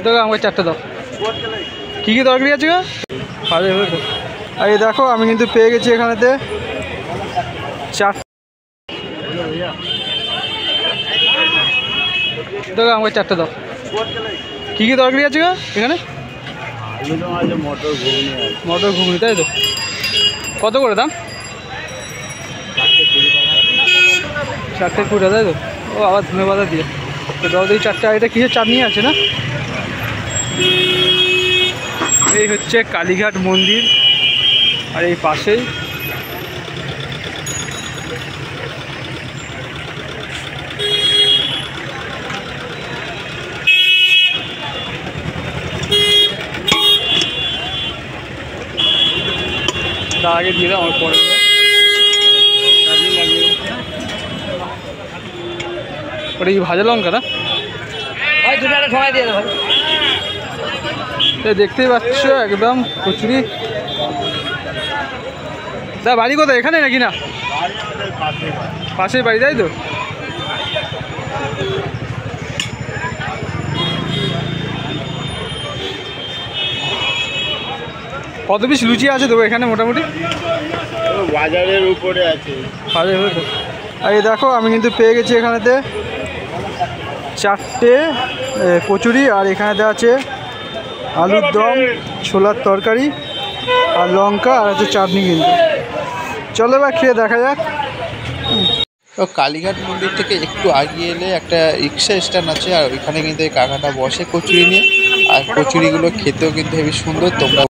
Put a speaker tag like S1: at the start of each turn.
S1: দেখো আমাকে চারটে দাও। কী কী তরকারি আছে গো? আর এই দেখো আমি কিন্তু পেয়ে গেছি এখানেতে দেখো আমাকে চারটে দাও। কী কী তরকারি আছে গো এখানে? মটর ঘুগনি, তাই তো? কত করে দাম? 4টে 20 তাই তো? ও আবার ধনে পাতা দিয়ে দাও দেখি 4টে। এটা কিসের চাটনি আছে না? এই হচ্ছে কালীঘাট মন্দির, আর এই পাশেই তার আগে দিয়ে দাও আমার পরে। ওটা কি ভাজা লঙ্কা না? সময় দিয়ে দেবো। দেখতেই পাচ্ছ একদম কচুরি। তা বাড়ি কোথায়, এখানে নাকি না? পাশের বাড়ি, তাই তো? কত পিস লুচি আছে দেবো এখানে মোটামুটি?
S2: বাজারের উপরে আছে।
S1: আর এই দেখো আমি কিন্তু পেয়ে গেছি এখানেতে 4টে কচুরি, আর এখানেতে আছে আলুর দম, ছোলার তরকারি, আর লঙ্কা, আর হচ্ছে চাটনি। কিন্তু চলো এবার খেয়ে দেখা যাক।
S2: তো কালীঘাট মন্দির থেকে একটু আগিয়ে এলে একটা রিক্সা স্ট্যান্ড আছে, আর ওইখানে কিন্তু এই কাকাটা বসে কচুরি নিয়ে। আর কচুরিগুলো খেতেও কিন্তু হেবি সুন্দর। তোমরা